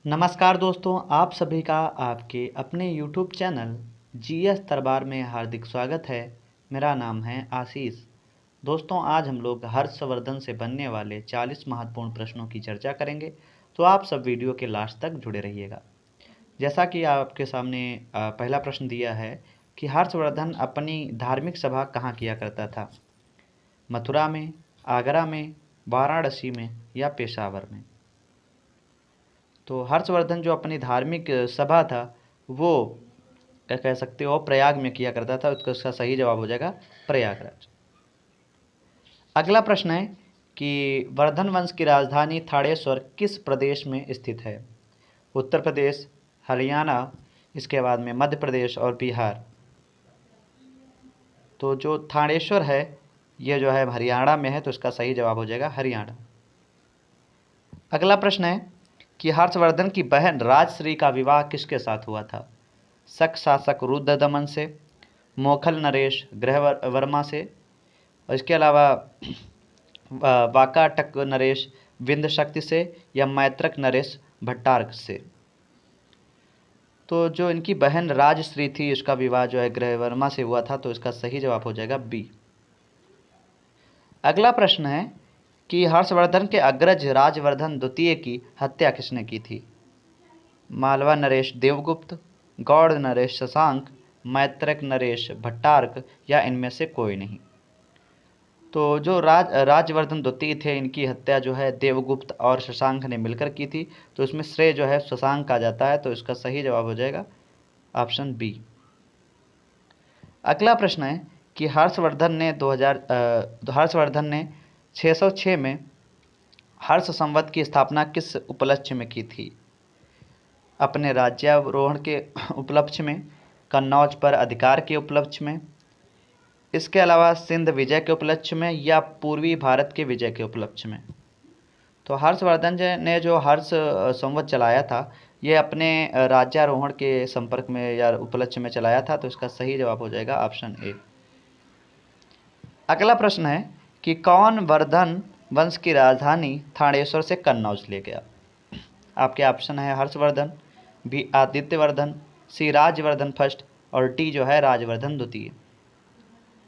नमस्कार दोस्तों, आप सभी का आपके अपने YouTube चैनल जीएस दरबार में हार्दिक स्वागत है। मेरा नाम है आशीष। दोस्तों, आज हम लोग हर्षवर्धन से बनने वाले 40 महत्वपूर्ण प्रश्नों की चर्चा करेंगे, तो आप सब वीडियो के लास्ट तक जुड़े रहिएगा। जैसा कि आपके सामने पहला प्रश्न दिया है कि हर्षवर्धन अपनी धार्मिक सभा कहाँ किया करता था? मथुरा में, आगरा में, वाराणसी में या पेशावर में? तो हर्षवर्धन जो अपनी धार्मिक सभा था वो क्या कह सकते हो प्रयाग में किया करता था। उसका सही जवाब हो जाएगा प्रयागराज। अगला प्रश्न है कि वर्धन वंश की राजधानी थानेश्वर किस प्रदेश में स्थित है? उत्तर प्रदेश, हरियाणा, इसके बाद में मध्य प्रदेश और बिहार। तो जो थानेश्वर है ये जो है हरियाणा में है, तो इसका सही जवाब हो जाएगा हरियाणा। अगला प्रश्न है कि हर्षवर्धन की बहन राजश्री का विवाह किसके साथ हुआ था? शक शासक रुद्रदमन से, मोखल नरेश ग्रहवर्मा से, और इसके अलावा वाकाटक नरेश विंध्य शक्ति से या मैत्रक नरेश भट्टारक से। तो जो इनकी बहन राजश्री थी इसका विवाह जो है ग्रहवर्मा से हुआ था, तो इसका सही जवाब हो जाएगा बी। अगला प्रश्न है कि हर्षवर्धन के अग्रज राजवर्धन द्वितीय की हत्या किसने की थी? मालवा नरेश देवगुप्त, गौड़ नरेश शशांक, मैत्रक नरेश भट्टारक या इनमें से कोई नहीं। तो जो राजवर्धन द्वितीय थे इनकी हत्या जो है देवगुप्त और शशांक ने मिलकर की थी, तो इसमें श्रेय जो है शशांक का जाता है, तो इसका सही जवाब हो जाएगा ऑप्शन बी। अगला प्रश्न है कि हर्षवर्धन ने 606 में हर्ष संवत की स्थापना किस उपलक्ष्य में की थी? अपने राज्यारोहण के उपलक्ष्य में, कन्नौज पर अधिकार के उपलक्ष्य में, इसके अलावा सिंध विजय के उपलक्ष्य में या पूर्वी भारत के विजय के उपलक्ष्य में? तो हर्षवर्धन ने जो हर्ष संवत चलाया था ये अपने राज्यारोहण के संपर्क में या उपलक्ष्य में चलाया था, तो इसका सही जवाब हो जाएगा ऑप्शन ए। अगला प्रश्न है कि कौन वर्धन वंश की राजधानी थानेश्वर से कन्नौज ले गया? आपके ऑप्शन है हर्षवर्धन, बी आदित्यवर्धन, सी राजवर्धन फर्स्ट और डी जो है राजवर्धन द्वितीय।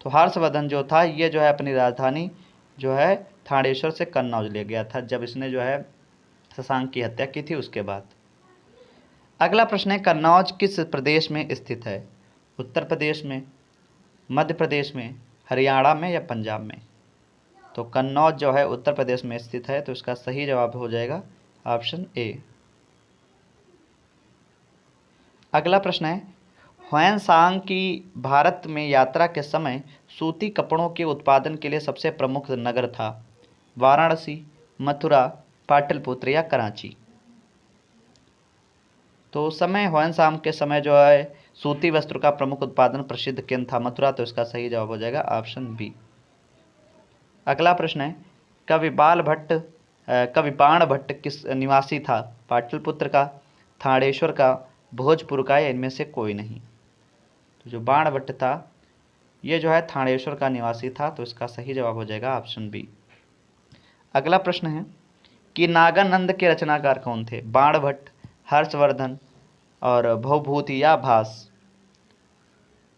तो हर्षवर्धन जो था ये जो है अपनी राजधानी जो है थानेश्वर से कन्नौज ले गया था, जब इसने जो है शशांक की हत्या की थी उसके बाद। अगला प्रश्न है कन्नौज किस प्रदेश में स्थित है? उत्तर प्रदेश में, मध्य प्रदेश में, हरियाणा में या पंजाब में? तो कन्नौज जो है उत्तर प्रदेश में स्थित है, तो इसका सही जवाब हो जाएगा ऑप्शन ए। अगला प्रश्न है ह्वेनसांग की भारत में यात्रा के समय सूती कपड़ों के उत्पादन के लिए सबसे प्रमुख नगर था? वाराणसी, मथुरा, पाटलिपुत्र या कराची? तो उस समय ह्वेनसांग के समय जो है सूती वस्त्र का प्रमुख उत्पादन प्रसिद्ध केंद्र था मथुरा, तो इसका सही जवाब हो जाएगा ऑप्शन बी। अगला प्रश्न है कवि बाण भट्ट किस निवासी था? पाटलिपुत्र का, थानेश्वर का, भोजपुर का या इनमें से कोई नहीं? तो जो बाण भट्ट था ये जो है थानेश्वर का निवासी था, तो इसका सही जवाब हो जाएगा ऑप्शन बी। अगला प्रश्न है कि नागानंद के रचनाकार कौन थे? बाण भट्ट, हर्षवर्धन और भवभूति या भास?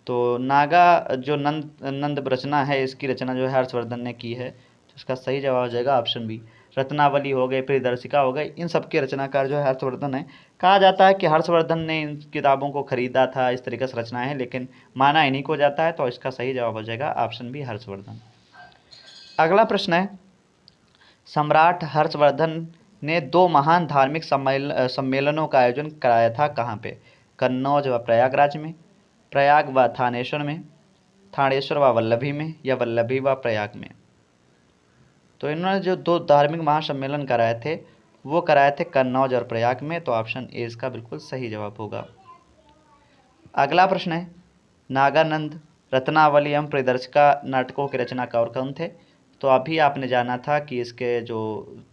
तो नागा जो नंद रचना है इसकी रचना जो है हर्षवर्धन ने की है, तो इसका सही जवाब हो जाएगा ऑप्शन बी। रत्नावली हो गई, प्रियदर्शिका हो गई, इन सब के रचनाकार जो है हर्षवर्धन है। कहा जाता है कि हर्षवर्धन ने इन किताबों को खरीदा था, इस तरीके से रचनाएं हैं, लेकिन माना इन्हीं को जाता है, तो इसका सही जवाब हो जाएगा ऑप्शन बी हर्षवर्धन। अगला प्रश्न है सम्राट हर्षवर्धन ने 2 महान धार्मिक सम्मेलनों का आयोजन कराया था कहाँ पे? कन्नौज व प्रयागराज में, प्रयाग व थानेश्वर में, थानेश्वर व वल्लभी में या वल्लभी व प्रयाग में? तो इन्होंने जो 2 धार्मिक महासम्मेलन कराए थे वो कराए थे कन्नौज और प्रयाग में, तो ऑप्शन ए इसका बिल्कुल सही जवाब होगा। अगला प्रश्न है नागानंद, रत्नावली एवं प्रियदर्शिका नाटकों के रचनाकार कौन थे? तो अभी आपने जाना था कि इसके जो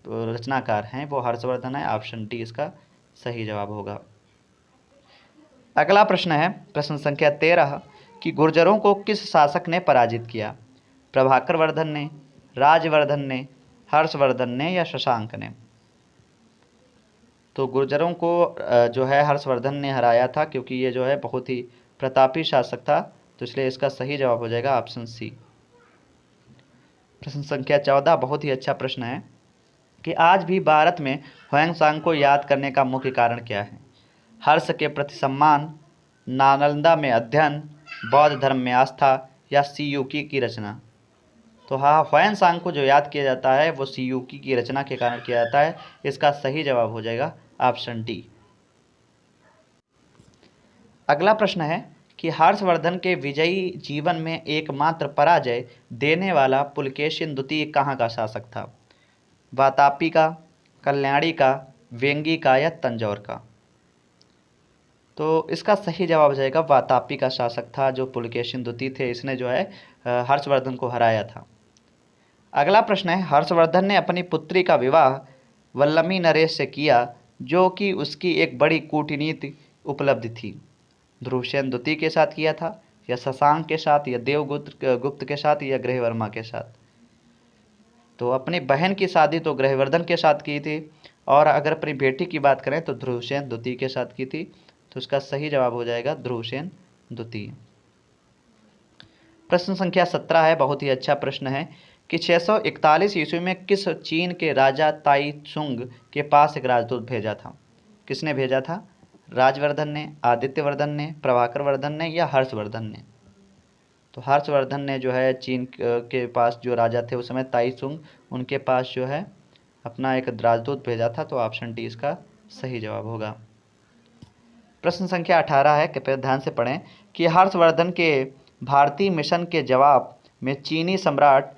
रचनाकार हैं वो हर्षवर्धन है, ऑप्शन डी इसका सही जवाब होगा। अगला प्रश्न है प्रश्न संख्या 13 कि गुर्जरों को किस शासक ने पराजित किया? प्रभाकर वर्धन ने, राजवर्धन ने, हर्षवर्धन ने या शशांक ने? तो गुर्जरों को जो है हर्षवर्धन ने हराया था, क्योंकि ये जो है बहुत ही प्रतापी शासक था, तो इसलिए इसका सही जवाब हो जाएगा ऑप्शन सी। प्रश्न संख्या 14 बहुत ही अच्छा प्रश्न है कि आज भी भारत में ह्वेन को याद करने का मुख्य कारण क्या है? हर्ष के प्रति सम्मान, नालंदा में अध्ययन, बौद्ध धर्म में आस्था या सीयूकी की रचना? तो हाँ, ह्वेन को जो याद किया जाता है वो सीयूकी की रचना के कारण किया जाता है। इसका सही जवाब हो जाएगा ऑप्शन डी। अगला प्रश्न है कि हर्षवर्धन के विजयी जीवन में एकमात्र पराजय देने वाला पुलकेशिन द्वितीय कहाँ का शासक था? वातापी का, कल्याणी का, वेंगी का या तंजौर का? तो इसका सही जवाब हो जाएगा वातापी का शासक था, जो पुलकेशिन द्वितीय थे। इसने जो है हर्षवर्धन को हराया था। अगला प्रश्न है, हर्षवर्धन ने अपनी पुत्री का विवाह वल्लमी नरेश से किया, जो कि उसकी एक बड़ी कूटनीतिक उपलब्धि थी। ध्रुवसेन द्वितीय के साथ किया था, या शशांक के साथ, या देवगुप्त के साथ, या ग्रहवर्मा के साथ? तो अपनी बहन की शादी तो ग्रहवर्धन के साथ की थी, और अगर अपनी बेटी की बात करें तो ध्रुवसेन द्वितीय के साथ की थी। तो इसका सही जवाब हो जाएगा ध्रुवसेन द्वितीय। प्रश्न संख्या 17 है, बहुत ही अच्छा प्रश्न है कि 641 ईस्वी में किस चीन के राजा ताई चुंग के पास एक राजदूत भेजा था? किसने भेजा था? राजवर्धन ने, आदित्यवर्धन ने, प्रभाकर वर्धन ने या हर्षवर्धन ने? तो हर्षवर्धन ने जो है चीन के पास जो राजा थे उस समय ताई चुंग, उनके पास जो है अपना एक राजदूत भेजा था। तो ऑप्शन डी इसका सही जवाब होगा। प्रश्न संख्या 18 है, कृपया ध्यान से पढ़ें कि हर्षवर्धन के भारतीय मिशन के जवाब में चीनी सम्राट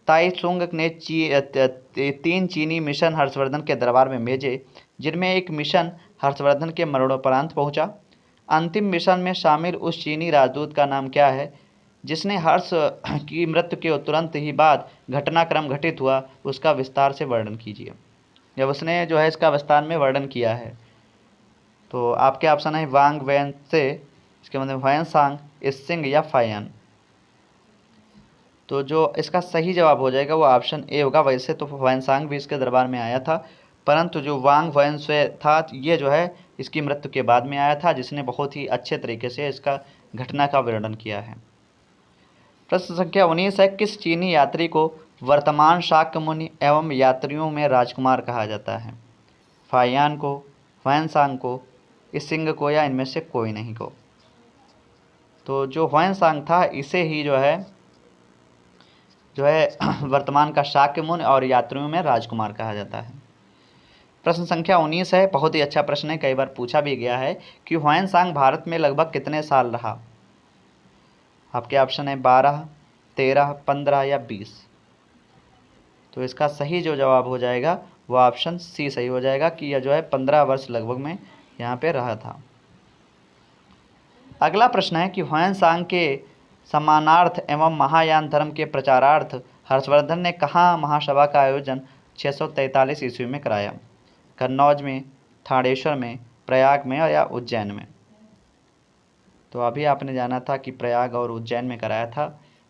ताई चुंग ने 3 चीनी मिशन हर्षवर्धन के दरबार में भेजे, जिनमें एक मिशन हर्षवर्धन के मरणोपरांत पहुंचा। अंतिम मिशन में शामिल उस चीनी राजदूत का नाम क्या है जिसने हर्ष की मृत्यु के तुरंत ही बाद घटनाक्रम घटित हुआ, उसका विस्तार से वर्णन कीजिए। जब उसने जो है इसका विस्तार में वर्णन किया है, तो आपके ऑप्शन है वांग वैन से, इसके मतलब ह्वेन सांग, इसिंग या फायन? तो जो इसका सही जवाब हो जाएगा वो ऑप्शन ए होगा। वैसे तो ह्वेन सांग भी इसके दरबार में आया था, परंतु जो वांग वैन से था ये जो है इसकी मृत्यु के बाद में आया था, जिसने बहुत ही अच्छे तरीके से इसका घटना का वर्णन किया है। प्रश्न संख्या 19 है, किस चीनी यात्री को वर्तमान शाक्य मुनि एवं यात्रियों में राजकुमार कहा जाता है? फायान को, ह्वेन सांग को, इसिंग को या इनमें से कोई नहीं को? तो जो ह्वेन सांग था इसे ही जो है वर्तमान का शाक्य मुनि और यात्रियों में राजकुमार कहा जाता है। प्रश्न संख्या 19 है, बहुत ही अच्छा प्रश्न है, कई बार पूछा भी गया है कि ह्वेन सांग भारत में लगभग कितने साल रहा? आपके ऑप्शन है 12, 13, 15 या 20। तो इसका सही जो जवाब हो जाएगा वो ऑप्शन सी सही हो जाएगा कि यह जो है 15 वर्ष लगभग में यहाँ पे रहा था। अगला प्रश्न है कि ह्वेन सांग के सम्मानार्थ एवं महायान धर्म के प्रचारार्थ हर्षवर्धन ने कहाँ महासभा का आयोजन 643 ईस्वी में कराया? कन्नौज में, थानेश्वर में, प्रयाग में या उज्जैन में? तो अभी आपने जाना था कि प्रयाग और उज्जैन में कराया था,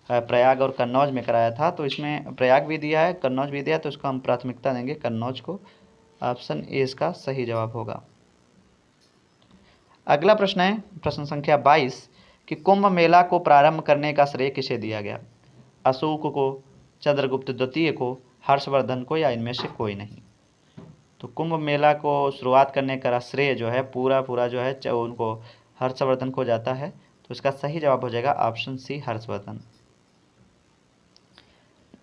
प्रयाग और कन्नौज में कराया था। तो इसमें प्रयाग भी दिया है, कन्नौज भी दिया है, तो इसको हम प्राथमिकता देंगे कन्नौज को। ऑप्शन ए इसका सही जवाब होगा। अगला प्रश्न है, प्रश्न संख्या 22 कि कुंभ मेला को प्रारंभ करने का श्रेय किसे दिया गया? अशोक को, चंद्रगुप्त द्वितीय को, हर्षवर्धन को या इनमें से कोई नहीं? तो कुंभ मेला को शुरुआत करने का श्रेय जो है पूरा जो है उनको हर्षवर्धन को जाता है। तो इसका सही जवाब हो जाएगा ऑप्शन सी हर्षवर्धन।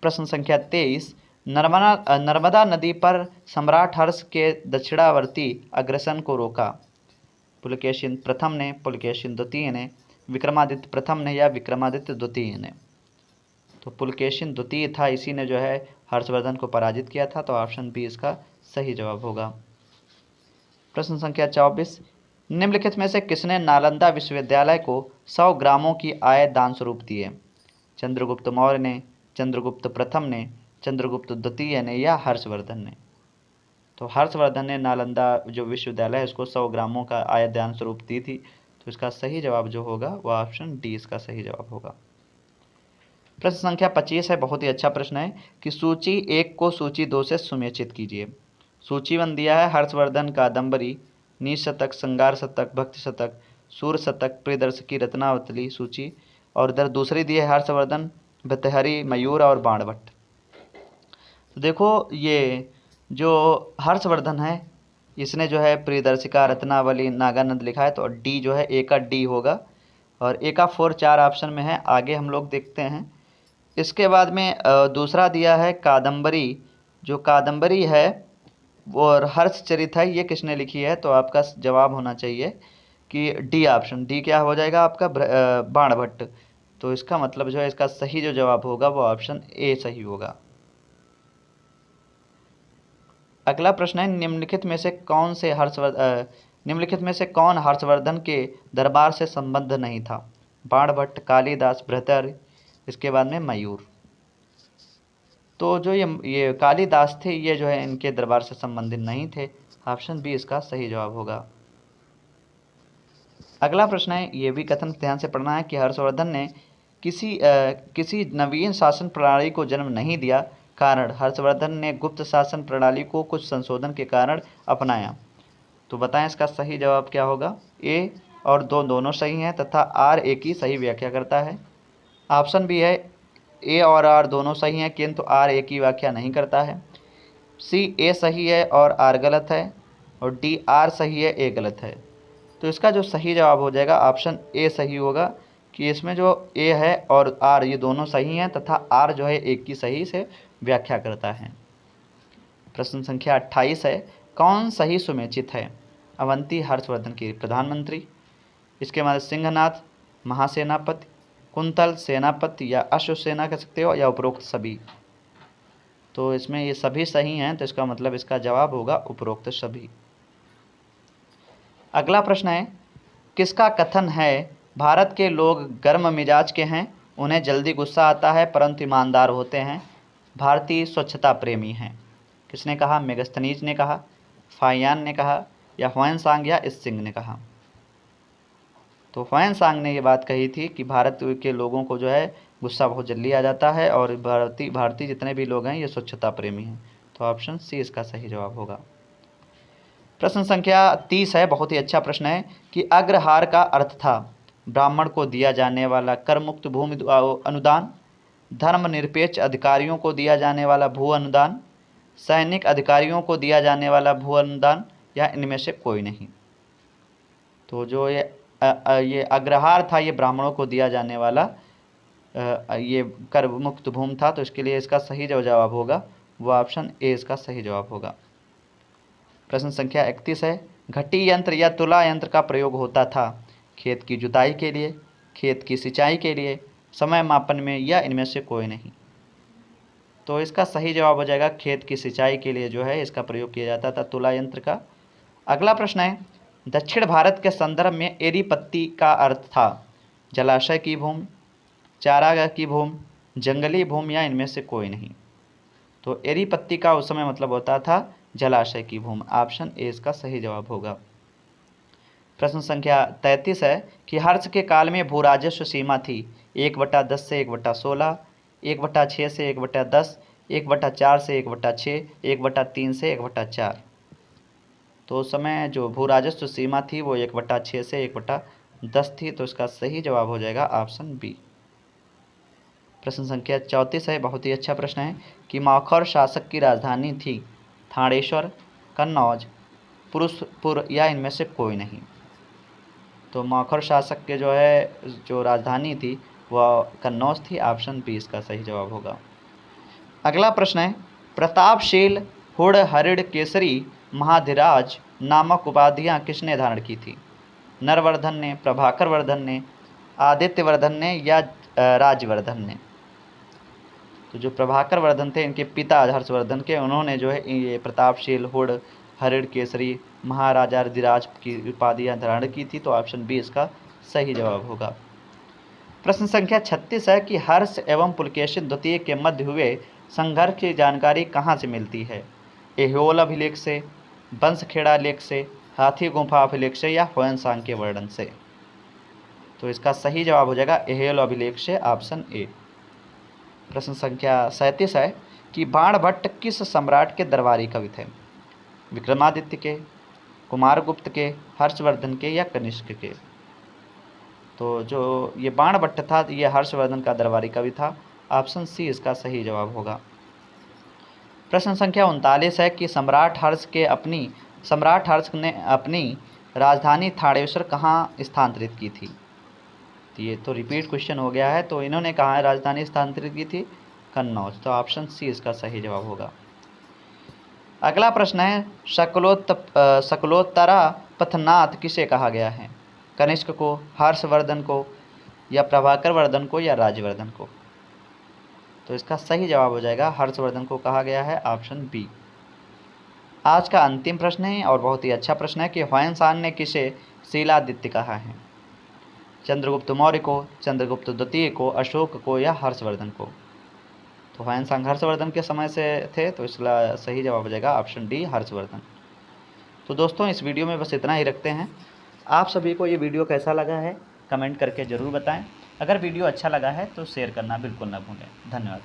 प्रश्न संख्या 23 नर्मदा नदी पर सम्राट हर्ष के दक्षिणावर्ती अग्रसन को रोका? पुलकेशिन प्रथम ने, पुलकेशिन द्वितीय ने, विक्रमादित्य प्रथम ने या विक्रमादित्य द्वितीय ने? तो पुलकेशिन द्वितीय था, इसी ने जो है हर्षवर्धन को पराजित किया था। तो ऑप्शन बी इसका सही जवाब होगा। प्रश्न संख्या 24 निम्नलिखित में से किसने नालंदा विश्वविद्यालय को 100 ग्रामों की आय दान स्वरूप दिए? चंद्रगुप्त मौर्य ने, चंद्रगुप्त प्रथम ने, चंद्रगुप्त द्वितीय ने या हर्षवर्धन ने? तो हर्षवर्धन ने नालंदा जो विश्वविद्यालय है उसको 100 ग्रामों का आय दान स्वरूप दी थी। तो इसका सही जवाब जो होगा वह ऑप्शन डी इसका सही जवाब होगा। प्रश्न संख्या 25 है, बहुत ही अच्छा प्रश्न है कि सूची 1 को सूची 2 से सुमेचित कीजिए। सूचीवन दिया है हर्षवर्धन, कादम्बरी, नीच शतक, श्रृंगार शतक, भक्ति शतक, सूर शतक, प्रियदर्शकी, रत्नावली सूची, और इधर दूसरी दी है हर्षवर्धन, भतहरी, मयूर और बाणभट्ट। तो देखो ये जो हर्षवर्धन है इसने जो है प्रियदर्शिका, रत्नावली, नागानंद लिखा है, तो डी जो है ए का डी होगा, और ए का 4 4 ऑप्शन में है। आगे हम लोग देखते हैं। इसके बाद में दूसरा दिया है कादम्बरी। जो कादम्बरी है वो हर्षचरित है, ये किसने लिखी है? तो आपका जवाब होना चाहिए कि डी ऑप्शन। डी क्या हो जाएगा आपका? बाणभट्ट। तो इसका मतलब जो है इसका सही जो जवाब होगा वो ऑप्शन ए सही होगा। अगला प्रश्न है निम्नलिखित में से कौन हर्षवर्धन के दरबार से संबद्ध नहीं था? बाणभट्ट, कालिदास, भर्तृहरि, इसके बाद में मयूर। तो जो ये कालिदास थे ये जो है इनके दरबार से संबंधित नहीं थे। ऑप्शन बी इसका सही जवाब होगा। अगला प्रश्न है, ये भी कथन ध्यान से पढ़ना है कि हर्षवर्धन ने किसी नवीन शासन प्रणाली को जन्म नहीं दिया। कारण, हर्षवर्धन ने गुप्त शासन प्रणाली को कुछ संशोधन के कारण अपनाया। तो बताएं इसका सही जवाब क्या होगा? ए और दो दोनों सही हैं तथा आर ए की सही व्याख्या करता है। ऑप्शन बी है ए और आर दोनों सही हैं किंतु आर ए की व्याख्या नहीं करता है। सी ए सही है और आर गलत है, और डी आर सही है ए गलत है। तो इसका जो सही जवाब हो जाएगा ऑप्शन ए सही होगा कि इसमें जो ए है और आर ये दोनों सही हैं तथा आर जो है ए की सही से व्याख्या करता है। प्रश्न संख्या 28 है, कौन सही सुमेचित है? अवंती हर्षवर्धन की प्रधानमंत्री, इसके बाद सिंहनाथ महासेनापति, कुंतल सेनापति या अश्वसेना कह सकते हो, या उपरोक्त सभी। तो इसमें ये सभी सही हैं, तो इसका मतलब इसका जवाब होगा उपरोक्त सभी। अगला प्रश्न है, किसका कथन है भारत के लोग गर्म मिजाज के हैं, उन्हें जल्दी गुस्सा आता है परंतु ईमानदार होते हैं, भारतीय स्वच्छता प्रेमी हैं? किसने कहा? मेगस्थनीज ने कहा, फाहियान ने कहा, या ह्वेनसांग या इसिंग ने कहा? तो ह्वेनसांग ने ये बात कही थी कि भारत के लोगों को जो है गुस्सा बहुत जल्दी आ जाता है और भारतीय जितने भी लोग हैं ये स्वच्छता प्रेमी हैं। तो ऑप्शन सी इसका सही जवाब होगा। प्रश्न संख्या 30 है, बहुत ही अच्छा प्रश्न है कि अग्रहार का अर्थ था ब्राह्मण को दिया जाने वाला कर मुक्त भूमि अनुदान, धर्मनिरपेक्ष अधिकारियों को दिया जाने वाला भू अनुदान, सैनिक अधिकारियों को दिया जाने वाला भू अनुदान, या इनमें से कोई नहीं? तो जो ये अग्रहार था ये ब्राह्मणों को दिया जाने वाला ये कर मुक्त भूमि था, तो इसके लिए इसका सही जो जवाब होगा वो ऑप्शन ए इसका सही जवाब होगा। प्रश्न संख्या 31 है, घटी यंत्र या तुला यंत्र का प्रयोग होता था खेत की जुताई के लिए, खेत की सिंचाई के लिए, समय मापन में, या इनमें से कोई नहीं? तो इसका सही जवाब हो जाएगा खेत की सिंचाई के लिए जो है इसका प्रयोग किया जाता था तुला यंत्र का। अगला प्रश्न है, दक्षिण भारत के संदर्भ में एरीपत्ती का अर्थ था जलाशय की भूमि, चारागाह की भूमि, जंगली भूमि, या इनमें से कोई नहीं? तो एरीपत्ती का उस समय मतलब होता था जलाशय की भूमि। ऑप्शन ए इसका सही जवाब होगा। प्रश्न संख्या 33 है कि हर्ष के काल में भू राजस्व सीमा थी 1/10 से 1/16, 1/6 से 1/10, 1/4 से 1/6, 1/3 से 1/4। तो उस समय जो भू राजस्व सीमा थी वो 1/6 से 1/10 थी, तो इसका सही जवाब हो जाएगा ऑप्शन बी। प्रश्न संख्या 34 है, बहुत ही अच्छा प्रश्न है कि मौखर शासक की राजधानी थी थानेश्वर, कन्नौज, पुरुषपुर, या इनमें से कोई नहीं? तो मौखर शासक के जो राजधानी थी वह कन्नौज थी। ऑप्शन बी इसका सही जवाब होगा। अगला प्रश्न है, प्रतापशील हुड़ हरिड़ केसरी महाधिराज नामक उपाधियां किसने धारण की थी? नरवर्धन ने, प्रभाकर वर्धन ने, आदित्यवर्धन ने, या राजवर्धन ने? तो जो प्रभाकर वर्धन थे इनके पिता हर्षवर्धन के, उन्होंने जो है ये प्रतापशील हुड़ हरिड़ केसरी महाराजाधिराज की उपाधियां धारण की थी। तो ऑप्शन बी इसका सही जवाब होगा। प्रश्न संख्या 36 है कि हर्ष एवं पुलकेशिन द्वितीय के मध्य हुए संघर्ष की जानकारी कहाँ से मिलती है? ऐहोल अभिलेख से, बंसखेड़ा लेख से, हाथी गुफा अभिलेख से, या ह्वेनसांग के वर्णन से? तो इसका सही जवाब हो जाएगा ऐहोल अभिलेख से। Option A. प्रश्न संख्या 37 है कि बाणभट्ट किस सम्राट के दरबारी कवि थे? विक्रमादित्य के, कुमारगुप्त के, हर्षवर्धन के या कनिष्क के। तो जो ये बाणभट्ट था ये हर्षवर्धन का दरबारी कवि था। ऑप्शन सी इसका सही जवाब होगा। प्रश्न संख्या 39 है कि सम्राट हर्ष ने अपनी राजधानी थानेश्वर कहाँ स्थानांतरित की थी। तो ये तो रिपीट क्वेश्चन हो गया है। तो इन्होंने कहाँ राजधानी स्थानांतरित की थी, कन्नौज। तो ऑप्शन सी इसका सही जवाब होगा। अगला प्रश्न है शकलोत्तरा पथनाथ किसे कहा गया है, कनिष्क को, हर्षवर्धन को या प्रभाकर वर्धन को या राजवर्धन को। तो इसका सही जवाब हो जाएगा हर्षवर्धन को कहा गया है, ऑप्शन बी। आज का अंतिम प्रश्न है और बहुत ही अच्छा प्रश्न है कि ह्वेन ने किसे शीलादित्य कहा है, चंद्रगुप्त मौर्य को, चंद्रगुप्त द्वितीय को, अशोक को या हर्षवर्धन को। तो ह्वेन हर्षवर्धन के समय से थे, तो इसका सही जवाब हो जाएगा ऑप्शन डी हर्षवर्धन। तो दोस्तों इस वीडियो में बस इतना ही रखते हैं। आप सभी को ये वीडियो कैसा लगा है कमेंट करके ज़रूर बताएं। अगर वीडियो अच्छा लगा है तो शेयर करना बिल्कुल ना भूलें। धन्यवाद।